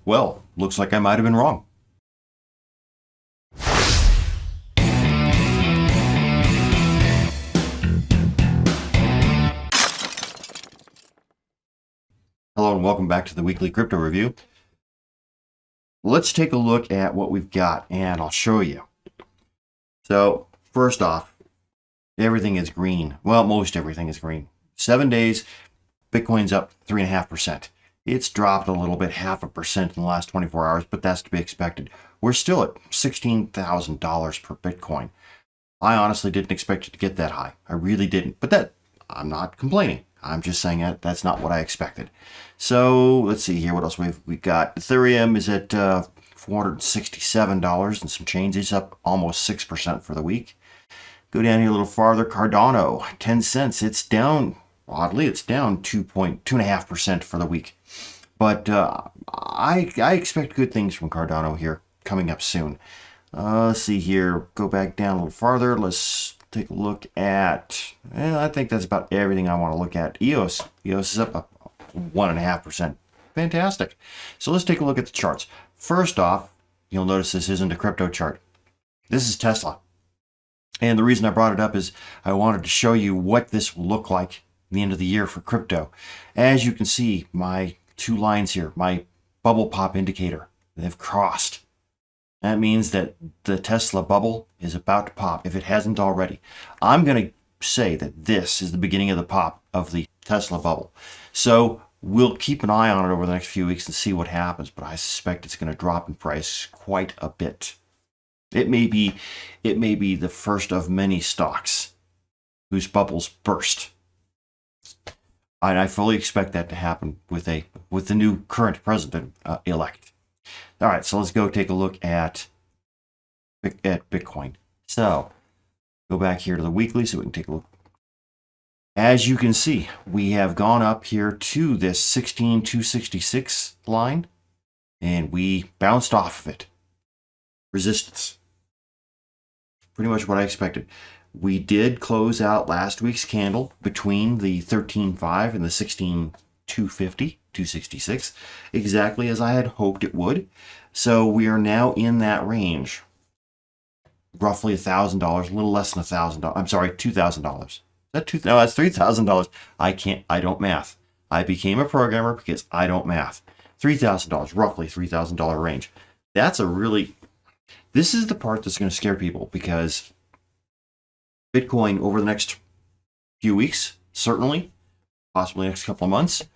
Well, looks like I might have been wrong. Hello and welcome back to the weekly crypto review. Let's take a look at what we've got and I'll show you. So first off, everything is green. Well, most everything is green. 7 days, Bitcoin's up 3.5%. It's dropped a little bit, 0.5% in the last 24 hours, but that's to be expected. We're still at $16,000 per Bitcoin. I honestly didn't expect it to get that high. I really didn't, but I'm not complaining. I'm just saying that's not what I expected. So let's see here. What else we got? Ethereum is at $467 and some change. It's up almost 6% for the week. Go down here a little farther. Cardano, 10 cents. It's down. Oddly, it's down 2.5% for the week. But I expect good things from Cardano here coming up soon. Let's see here. Go back down a little farther. Let's take a look at, I think that's about everything I want to look at. EOS is up 1.5%. Fantastic. So let's take a look at the charts. First off, you'll notice this isn't a crypto chart. This is Tesla. And the reason I brought it up is I wanted to show you what this will look like at the end of the year for crypto. As you can see, my two lines here, my bubble pop indicator, they've crossed. That means that the Tesla bubble is about to pop, if it hasn't already. I'm going to say that this is the beginning of the pop of the Tesla bubble. So we'll keep an eye on it over the next few weeks and see what happens, but I suspect it's going to drop in price quite a bit. It may be the first of many stocks whose bubbles burst. And I fully expect that to happen with the new current president elect. All right, so let's go take a look at Bitcoin. So go back here to the weekly so we can take a look. As you can see, we have gone up here to this 16,266 line, and we bounced off of it. Resistance. Pretty much what I expected. We did close out last week's candle between the 13.5 and the 16,250. 266, exactly as I had hoped it would. So we are now in that range, roughly $1,000, a little less than $1,000. I'm sorry, $2,000. Is that no, that's $3,000. I don't math. I became a programmer because I don't math. $3,000, roughly $3,000 range. This is the part that's going to scare people, because Bitcoin over the next few weeks, certainly, possibly next couple of months,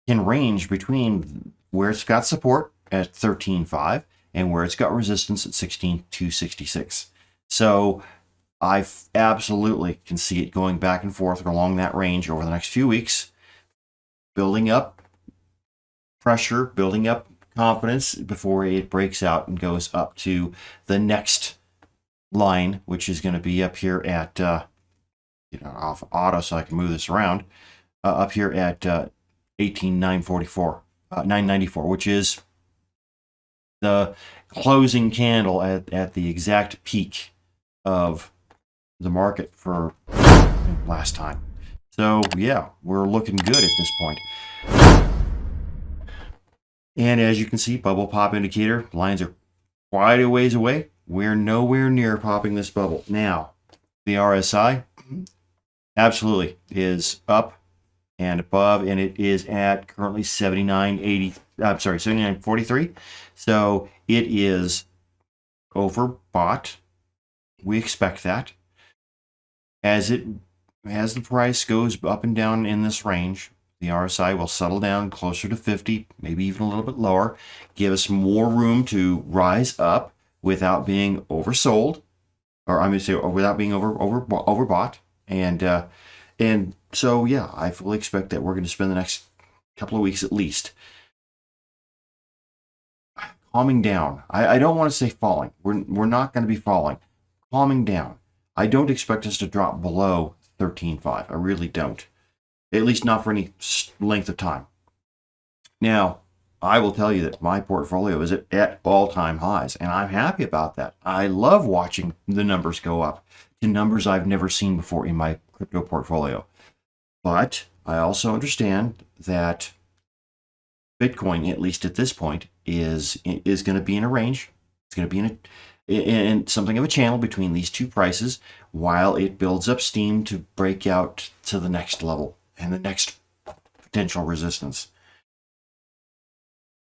can range between where it's got support at 13.5 and where it's got resistance at 16,266. So I absolutely can see it going back and forth along that range over the next few weeks, building up pressure, building up confidence before it breaks out and goes up to the next line, which is going to be up here at, off auto so I can move this around, up here at 994, which is the closing candle at the exact peak of the market for last time. So yeah, we're looking good at this point. And as you can see, bubble pop indicator lines are quite a ways away. We're nowhere near popping this bubble. Now, the RSI absolutely is up and above, and it is at currently 79.43. So it is overbought. We expect that. As the price goes up and down in this range, the RSI will settle down closer to 50, maybe even a little bit lower, give us more room to rise up without being oversold, or I'm going to say without being overbought. And so, yeah, I fully expect that we're going to spend the next couple of weeks at least calming down. I don't want to say falling. We're not going to be falling. Calming down. I don't expect us to drop below 13.5. I really don't. At least not for any length of time. Now, I will tell you that my portfolio is at all-time highs, and I'm happy about that. I love watching the numbers go up to numbers I've never seen before in my crypto portfolio. But I also understand that Bitcoin, at least at this point, is going to be in a range. It's going to be in something of a channel between these two prices while it builds up steam to break out to the next level and the next potential resistance.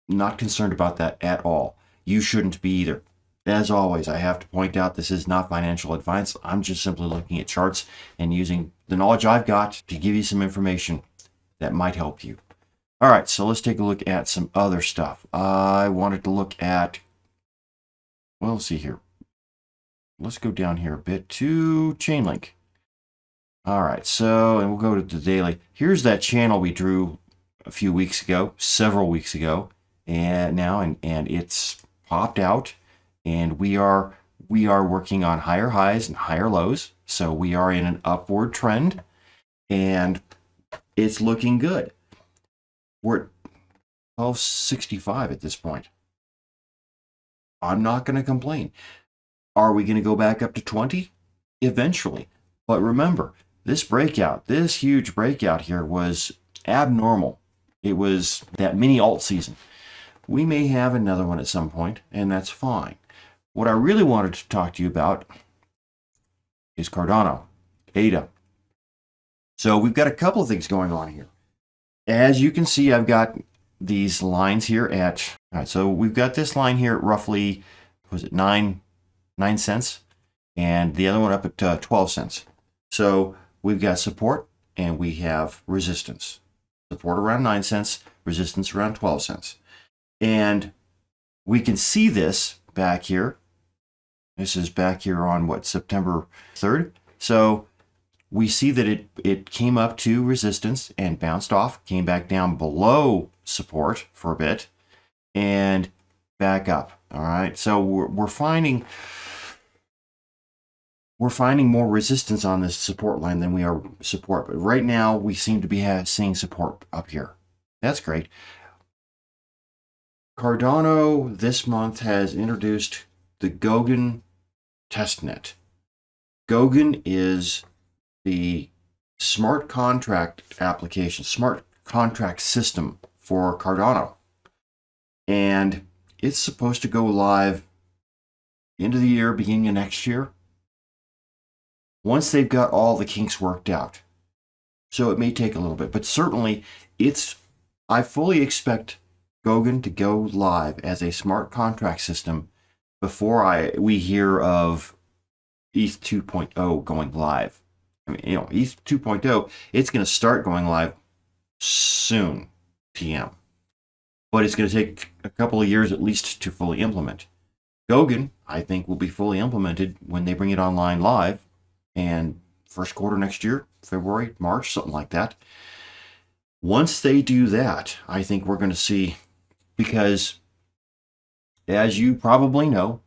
Not concerned about that at all. You shouldn't be either. As always, I have to point out this is not financial advice. I'm just simply looking at charts and using the knowledge I've got to give you some information that might help you. All right, so let's take a look at some other stuff. I wanted to look at, well, let's see here. Let's go down here a bit to Chainlink. All right, so, and we'll go to the daily. Here's that channel we drew a few weeks ago, several weeks ago, and it's popped out, and we are working on higher highs and higher lows. So we are in an upward trend, and it's looking good. We're at 1265 at this point. I'm not going to complain. Are we going to go back up to 20? Eventually. But remember, this huge breakout here was abnormal. It was that mini alt season. We may have another one at some point, and that's fine. What I really wanted to talk to you about is Cardano, ADA. So we've got a couple of things going on here. As you can see, I've got these lines here at, all right, so we've got this line here at roughly, was it 9 cents? And the other one up at 12 cents. So we've got support and we have resistance. Support around 9 cents, resistance around 12 cents. And we can see this back here. This is back here on what, September 3rd. So we see that it came up to resistance and bounced off, came back down below support for a bit, and back up. All right. So we're finding more resistance on this support line than we are support. But right now we seem to be seeing support up here. That's great. Cardano this month has introduced the Goguen testnet. Goguen is the smart contract application, smart contract system for Cardano. And it's supposed to go live end of the year, beginning of next year, once they've got all the kinks worked out. So it may take a little bit, but certainly I fully expect Goguen to go live as a smart contract system before we hear of ETH 2.0 going live. I mean, ETH 2.0, it's going to start going live soon, PM. But it's going to take a couple of years at least to fully implement. Goguen, I think, will be fully implemented when they bring it online live, and first quarter next year, February, March, something like that. Once they do that, I think we're going to see, because as you probably know,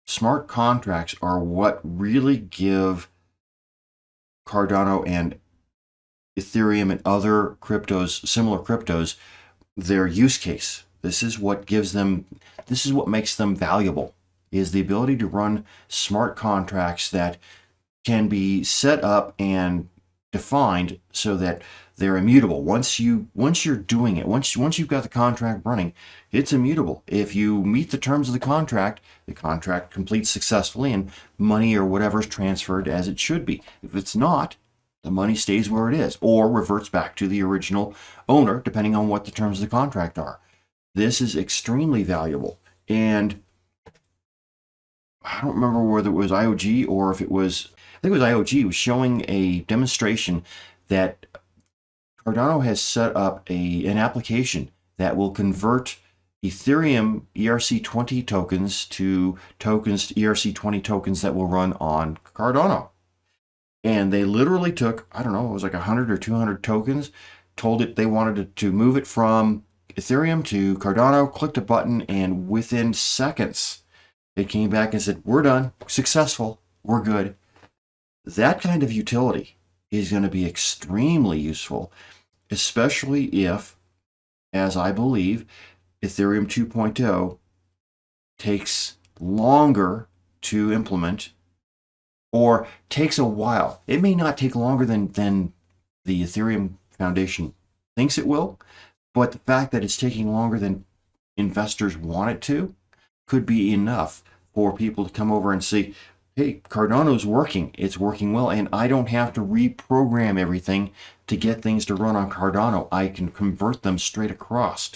smart contracts are what really give Cardano and Ethereum and other cryptos, similar cryptos, their use case. This is what makes them valuable, is the ability to run smart contracts that can be set up and defined so that they're immutable. Once you're doing it, once you've got the contract running, it's immutable. If you meet the terms of the contract completes successfully and money or whatever is transferred as it should be. If it's not, the money stays where it is or reverts back to the original owner, depending on what the terms of the contract are. This is extremely valuable. And I don't remember whether it was IOG or if it was, I think it was IOG, was showing a demonstration that Cardano has set up an application that will convert Ethereum ERC20 tokens to ERC20 tokens that will run on Cardano. And they literally took, I don't know, it was like 100 or 200 tokens, told it they wanted to move it from Ethereum to Cardano, clicked a button, and within seconds, it came back and said, we're done, successful, we're good. That kind of utility is going to be extremely useful, especially if, as I believe, Ethereum 2.0 takes longer to implement or takes a while. It may not take longer than the Ethereum Foundation thinks it will, But the fact that it's taking longer than investors want it to could be enough for people to come over and say, hey, Cardano's working. It's working well, and I don't have to reprogram everything to get things to run on Cardano. I can convert them straight across.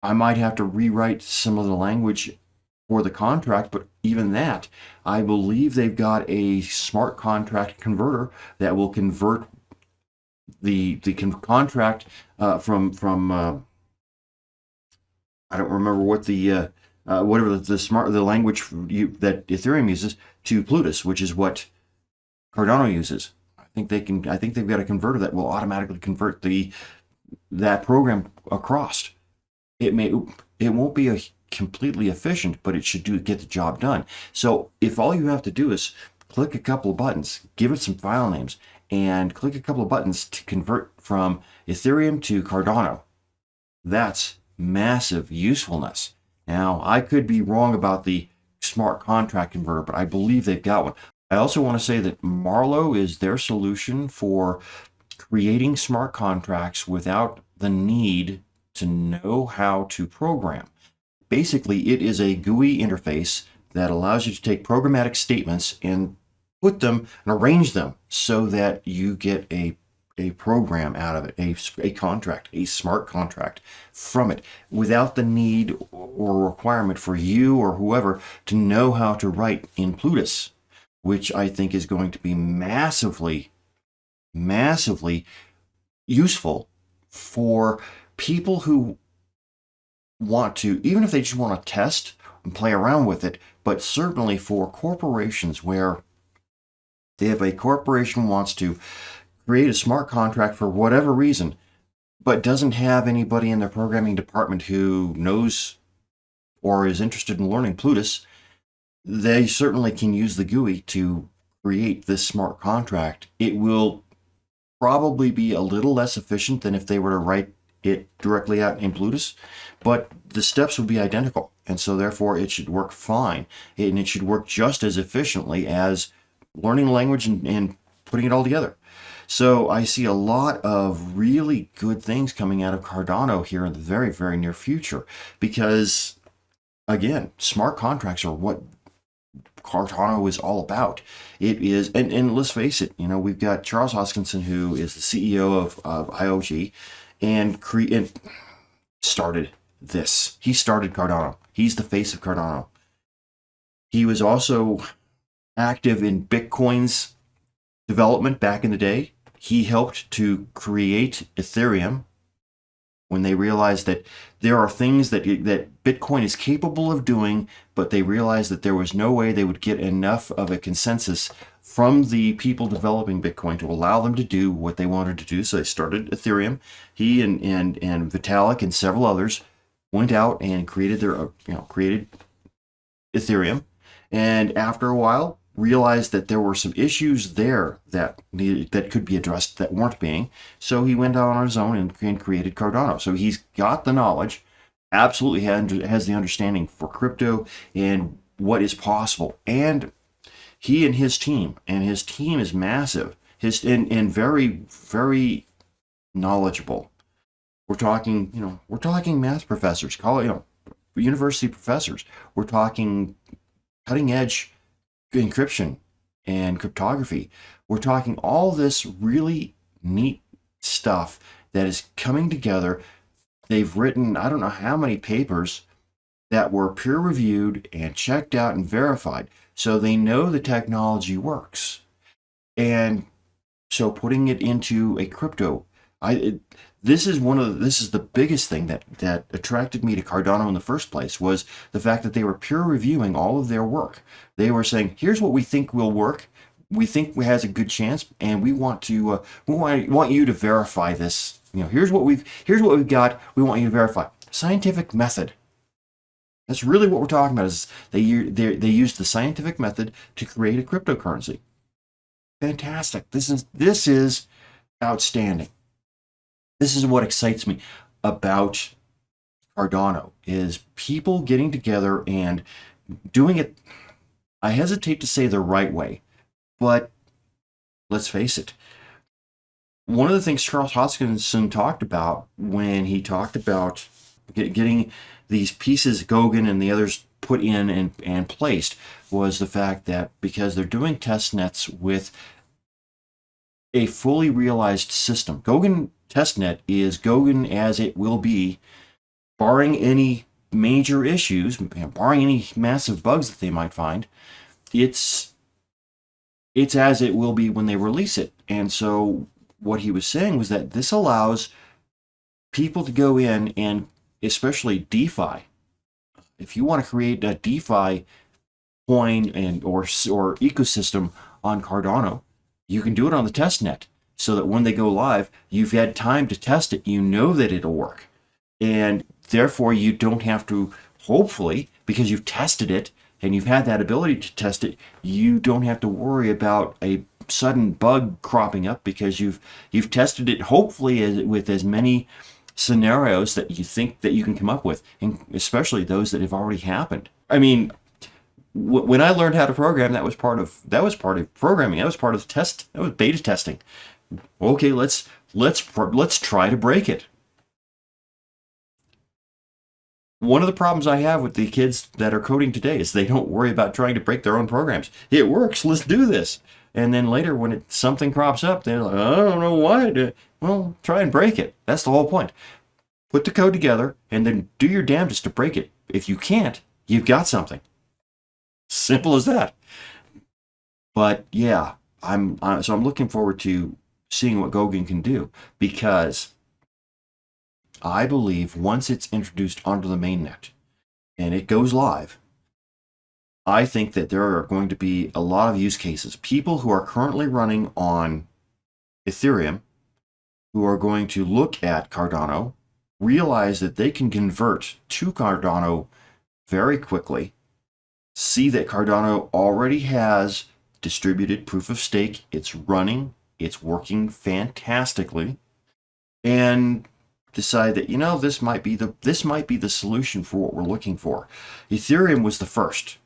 I might have to rewrite some of the language for the contract, but even that, I believe they've got a smart contract converter that will convert the contract from I don't remember what the whatever the language that Ethereum uses to Plutus, which is what Cardano uses. I think they've got a converter that will automatically convert that program across. It won't be completely efficient, but it should get the job done. So if all you have to do is click a couple of buttons, give it some file names, and click a couple of buttons to convert from Ethereum to Cardano, that's massive usefulness. Now, I could be wrong about the smart contract converter, but I believe they've got one. I also want to say that Marlowe is their solution for creating smart contracts without the need to know how to program. Basically, it is a GUI interface that allows you to take programmatic statements and put them and arrange them so that you get a program out of it, a contract, a smart contract from it, without the need or requirement for you or whoever to know how to write in Plutus, which I think is going to be massively, massively useful for people who want to, even if they just want to test and play around with it, but certainly for corporations where if a corporation wants to create a smart contract for whatever reason, but doesn't have anybody in their programming department who knows or is interested in learning Plutus, they certainly can use the GUI to create this smart contract. It will probably be a little less efficient than if they were to write it directly out in Plutus, but the steps would be identical, and so therefore it should work fine, and it should work just as efficiently as learning language and putting it all together. So I see a lot of really good things coming out of Cardano here in the very, very near future, because again, smart contracts are what Cardano is all about. It is, and let's face it, we've got Charles Hoskinson, who is the CEO of IOG, and started this. He started Cardano. He's the face of Cardano. He was also active in Bitcoin's development back in the day. He helped to create Ethereum when they realized that there are things that Bitcoin is capable of doing, but they realized that there was no way they would get enough of a consensus from the people developing Bitcoin to allow them to do what they wanted to do. So they started Ethereum. He and Vitalik and several others went out and created created Ethereum, and after a while realized that there were some issues there that could be addressed that weren't being. So he went out on his own and created Cardano. So he's got the knowledge, absolutely has the understanding for crypto and what is possible. And he and his team is massive, and very, very knowledgeable. We're talking math professors, university professors. We're talking cutting edge encryption and cryptography. We're talking all this really neat stuff that is coming together. They've written, I don't know how many papers that were peer reviewed and checked out and verified. So they know the technology works. And so putting it into a crypto, this is the biggest thing that attracted me to Cardano in the first place, was the fact that they were peer reviewing all of their work. They were saying, here's what we think will work. We think it has a good chance, and we want you to verify this. Here's what we've got. We want you to verify. Scientific method. That's really what we're talking about. Is they used the scientific method to create a cryptocurrency. Fantastic. This is outstanding. This is what excites me about Cardano, is people getting together and doing it. I hesitate to say the right way, but let's face it. one of the things Charles Hoskinson talked about when he talked about getting these pieces, Goguen and the others, put in and placed, was the fact that because they're doing test nets with a fully realized system. Goguen testnet is Goguen as it will be, barring any major issues, barring any massive bugs that they might find. It's as it will be when they release it. And so what he was saying was that this allows people to go in and, especially DeFi, if you want to create a DeFi coin and or ecosystem on Cardano, you can do it on the test net, so that when they go live, you've had time to test it. You know that it'll work, and therefore you don't have to, hopefully, because you've tested it and you've had that ability to test it, you don't have to worry about a sudden bug cropping up, because you've tested it, hopefully, with as many scenarios that you think that you can come up with, and especially those that have already happened. I mean, when I learned how to program, that was part of programming. That was part of the test. That was beta testing. Okay, let's try to break it. One of the problems I have with the kids that are coding today is they don't worry about trying to break their own programs. It works. Let's do this. And then later, when something crops up, they're like, I don't know why. Well, try and break it. That's the whole point. Put the code together and then do your damnedest to break it. If you can't, you've got something. Simple as that. But yeah, I'm looking forward to seeing what Goguen can do, because I believe once it's introduced onto the mainnet and it goes live, I think that there are going to be a lot of use cases. People who are currently running on Ethereum, who are going to look at Cardano, realize that they can convert to Cardano very quickly, see that Cardano already has distributed proof of stake, it's running, it's working fantastically, and decide that, this might be the solution for what we're looking for. Ethereum was the first.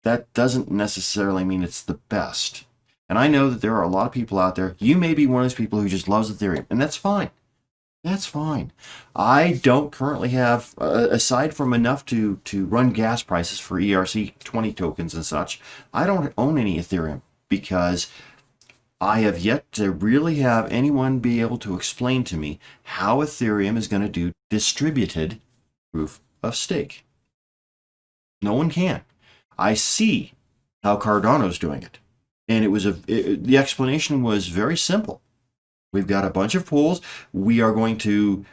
That doesn't necessarily mean it's the best. And I know that there are a lot of people out there. You may be one of those people who just loves Ethereum, and that's fine. That's fine. I don't currently have, aside from enough to run gas prices for ERC20 tokens and such, I don't own any Ethereum, because I have yet to really have anyone be able to explain to me how Ethereum is going to do distributed proof of stake. No one can. I see how Cardano's doing it. And the explanation was very simple. We've got a bunch of pools. We are going to,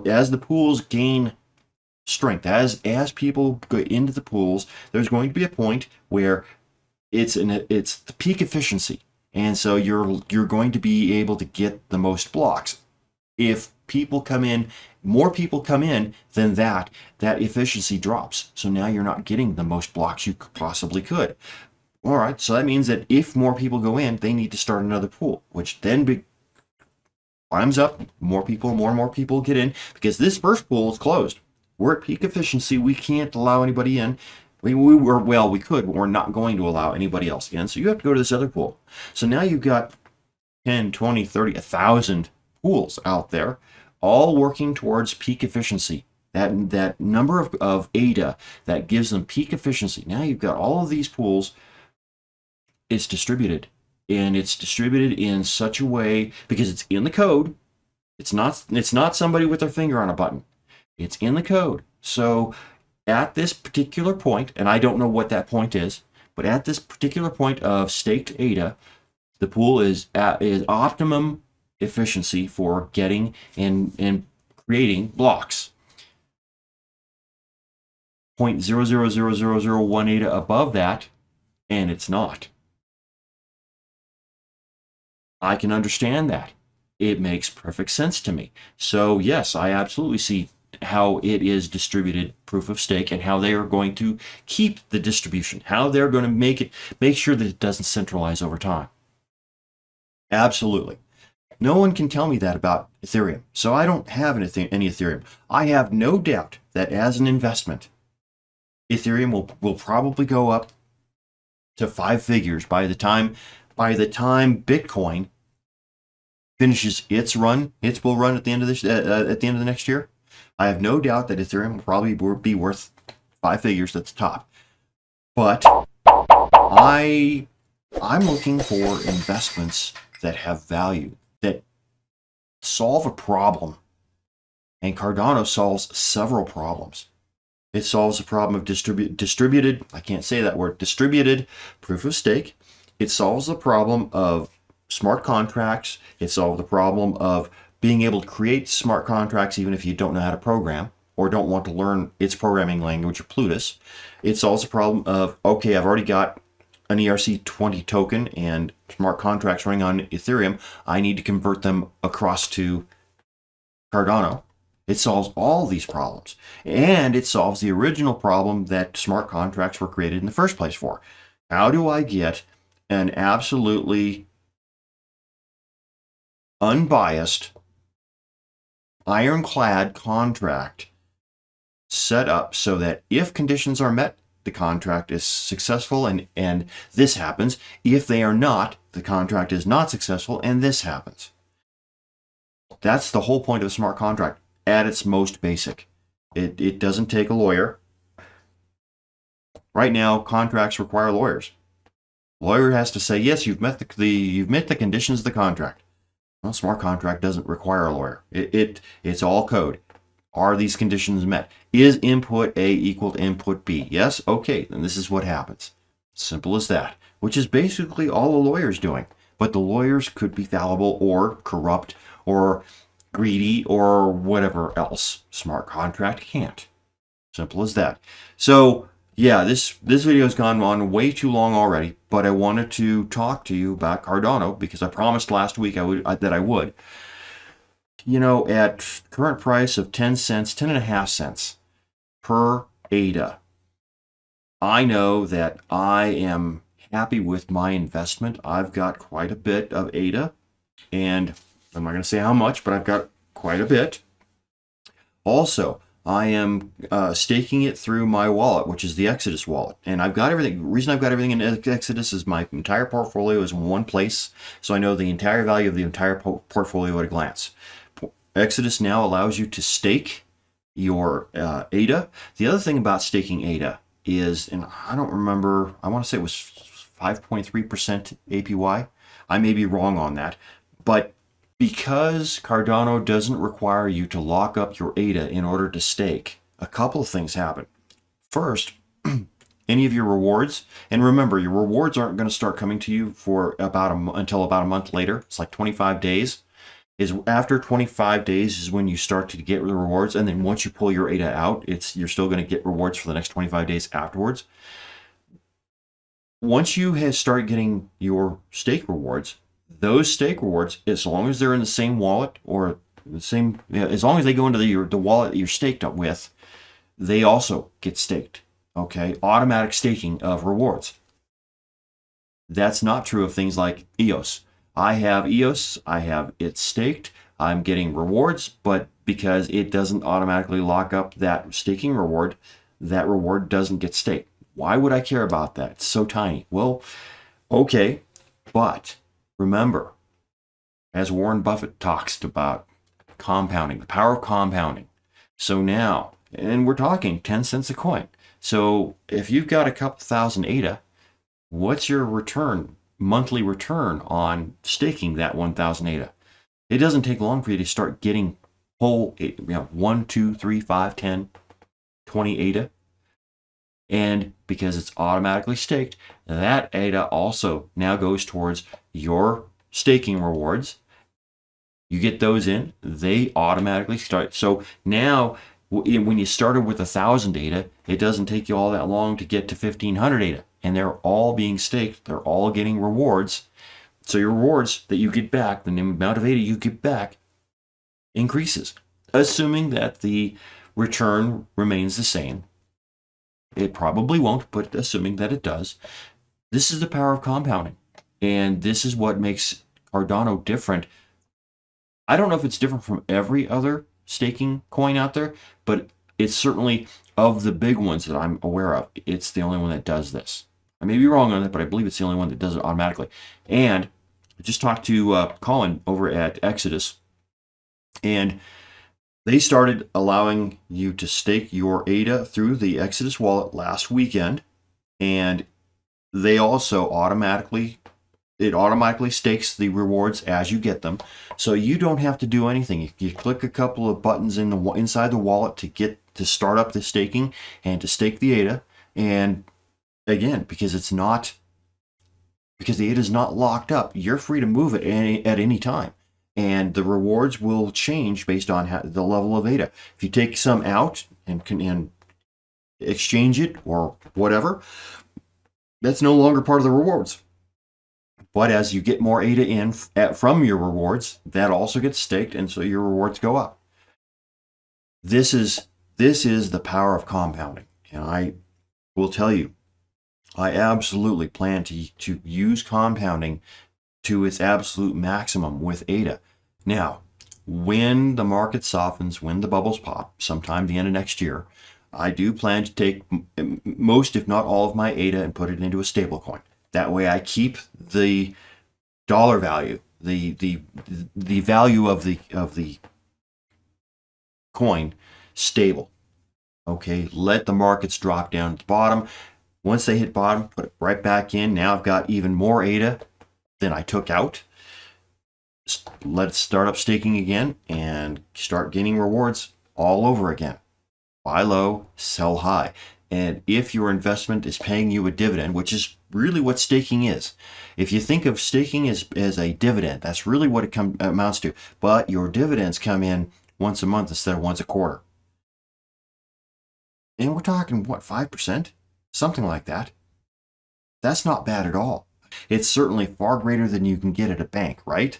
as the pools gain strength, as people go into the pools, there's going to be a point where it's the peak efficiency, and so you're going to be able to get the most blocks. If more people come in, then that efficiency drops. So now you're not getting the most blocks you possibly could. All right, so that means that if more people go in, they need to start another pool, which then climbs up. More and more people get in, because this first pool is closed. We're at peak efficiency. We can't allow anybody in. We could, but we're not going to allow anybody else in. So you have to go to this other pool. So now you've got 10, 20, 30, 1,000 pools out there, all working towards peak efficiency. That number of ADA that gives them peak efficiency. Now you've got all of these pools. It's distributed. And it's distributed in such a way, because it's in the code. It's not somebody with their finger on a button. It's in the code. So at this particular point, and I don't know what that point is, but at this particular point of staked ADA, the pool is optimum efficiency for getting and creating blocks. 0.000001 ADA above that, and it's not. I can understand that. It makes perfect sense to me. So yes, I absolutely see how it is distributed proof of stake, and how they are going to keep the distribution, how they're going to make sure that it doesn't centralize over time. Absolutely. No one can tell me that about Ethereum. So I don't have any Ethereum. I have no doubt that as an investment, Ethereum will probably go up to 5 figures by the time Bitcoin finishes its bull run at the end of this, at the end of the next year, I have no doubt that Ethereum will probably be worth 5 figures at the top. But I'm looking for investments that have value, that solve a problem. And Cardano solves several problems. It solves the problem of distributed, I can't say that word, distributed proof of stake. It solves the problem of smart contracts. It solves the problem of being able to create smart contracts even if you don't know how to program or don't want to learn its programming language or Plutus. It solves the problem of, okay, I've already got an ERC20 token and smart contracts running on Ethereum. I need to convert them across to Cardano. It solves all these problems. And it solves the original problem that smart contracts were created in the first place for. How do I get an absolutely unbiased, ironclad contract set up so that if conditions are met, the contract is successful and this happens. If they are not, the contract is not successful and this happens. That's the whole point of a smart contract at its most basic. It doesn't take a lawyer. Right now, contracts require lawyers. Lawyer has to say, yes, you've met the conditions of the contract. Well, smart contract doesn't require a lawyer. It's all code. Are these conditions met? Is input A equal to input B? Yes? Okay, then this is what happens. Simple as that, which is basically all a lawyer's doing. But the lawyers could be fallible or corrupt or greedy or whatever else. Smart contract can't. Simple as that. So, yeah, this video has gone on way too long already, but I wanted to talk to you about Cardano because I promised last week that I would. You know, at current price of 10 cents, 10.5 cents per ADA, I know that I am happy with my investment. I've got quite a bit of ADA, and I'm not going to say how much, but I've got quite a bit. Also, I am staking it through my wallet, which is the Exodus wallet. And I've got everything. The reason I've got everything in Exodus is my entire portfolio is in one place, so I know the entire value of the entire portfolio at a glance. Exodus now allows you to stake your ADA. The other thing about staking ADA is, and I don't remember, I want to say it was 5.3% APY. I may be wrong on that, but because Cardano doesn't require you to lock up your ADA in order to stake, a couple of things happen. First, any of your rewards, and remember, your rewards aren't going to start coming to you for until about a month later. It's like 25 days. After 25 days is when you start to get the rewards, and then once you pull your ADA out, you're still going to get rewards for the next 25 days afterwards. Once you start getting your stake rewards, those stake rewards, as long as they're in the same wallet or the same, as long as they go into the wallet that you're staked up with, they also get staked. Okay, automatic staking of rewards. That's not true of things like EOS. I have EOS, I have it staked, I'm getting rewards, but because it doesn't automatically lock up that staking reward, that reward doesn't get staked. Why would I care about that? It's so tiny. Well, okay, but remember, as Warren Buffett talks about compounding, the power of compounding. So now, and we're talking 10 cents a coin. So if you've got a couple thousand ADA, what's your monthly return on staking that 1,000 ADA? It doesn't take long for you to start getting whole, 1, 2, 3, 5, 10, 20 ADA. And because it's automatically staked, that ADA also now goes towards your staking rewards. You get those in, they automatically start. So now, when you started with 1,000 ADA, it doesn't take you all that long to get to 1,500 ADA. And they're all being staked. They're all getting rewards. So your rewards that you get back, the amount of ADA you get back, increases, assuming that the return remains the same. It probably won't, but assuming that it does. This is the power of compounding. And this is what makes Cardano different. I don't know if it's different from every other staking coin out there, but it's certainly, of the big ones that I'm aware of, it's the only one that does this. I may be wrong on that, but I believe it's the only one that does it automatically. And just talked to Colin over at Exodus, and they started allowing you to stake your ADA through the Exodus wallet last weekend, and they also automatically stakes the rewards as you get them, so you don't have to do anything. You click a couple of buttons inside the wallet to start up the staking and to stake the ADA, and again, because the ADA is not locked up, you're free to move it at any time. And the rewards will change based on the level of ADA. If you take some out and exchange it or whatever, that's no longer part of the rewards. But as you get more ADA in from your rewards, that also gets staked, and so your rewards go up. This is the power of compounding, and I will tell you, I absolutely plan to use compounding to its absolute maximum with ADA. Now, when the market softens, when the bubbles pop, sometime the end of next year, I do plan to take most, if not all, of my ADA and put it into a stablecoin. That way I keep the dollar value, the value of the coin stable. Okay, let the markets drop down at the bottom. Once they hit bottom, put it right back in. Now I've got even more ADA than I took out. Let's start up staking again and start gaining rewards all over again. Buy low, sell high. And if your investment is paying you a dividend, which is really what staking is. If you think of staking as a dividend, that's really what it amounts to. But your dividends come in once a month instead of once a quarter. And we're talking, what, 5%? Something like that. That's not bad at all. It's certainly far greater than you can get at a bank, right?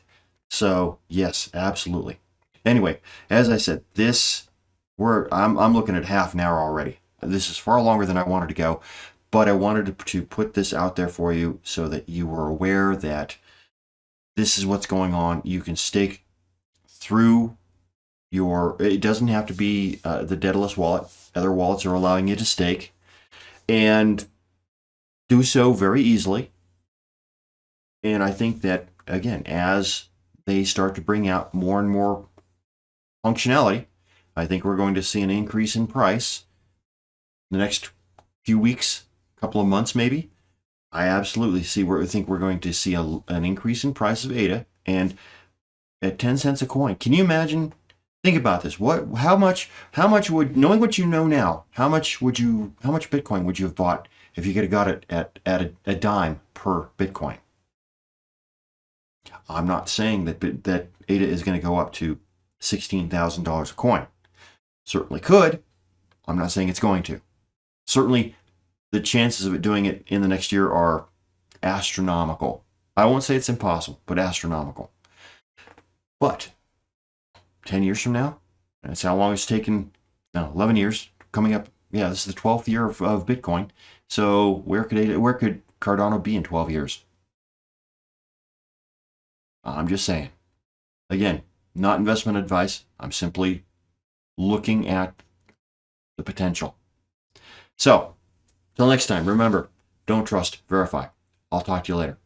So yes, absolutely. Anyway, as I said, I'm looking at half an hour already. This is far longer than I wanted to go, but I wanted to put this out there for you so that you were aware that this is what's going on. You can stake through it doesn't have to be the Daedalus wallet. Other wallets are allowing you to stake, and do so very easily. And I think that, again, as they start to bring out more and more functionality, I think we're going to see an increase in price in the next few weeks, couple of months maybe. I absolutely think we're going to see an increase in price of ADA, and at 10 cents a coin. Can you imagine? Think about this. How much would, knowing what you know now, how much Bitcoin would you have bought if you could have got it at a dime per Bitcoin? I'm not saying that ADA is going to go up to $16,000 a coin. Certainly could. I'm not saying it's going to. Certainly, the chances of it doing it in the next year are astronomical. I won't say it's impossible, but astronomical. But 10 years from now, that's how long it's taken. No, 11 years coming up. Yeah, this is the 12th year of Bitcoin. So where could Cardano be in 12 years? I'm just saying. Again, not investment advice. I'm simply looking at the potential. So, till next time, remember, don't trust, verify. I'll talk to you later.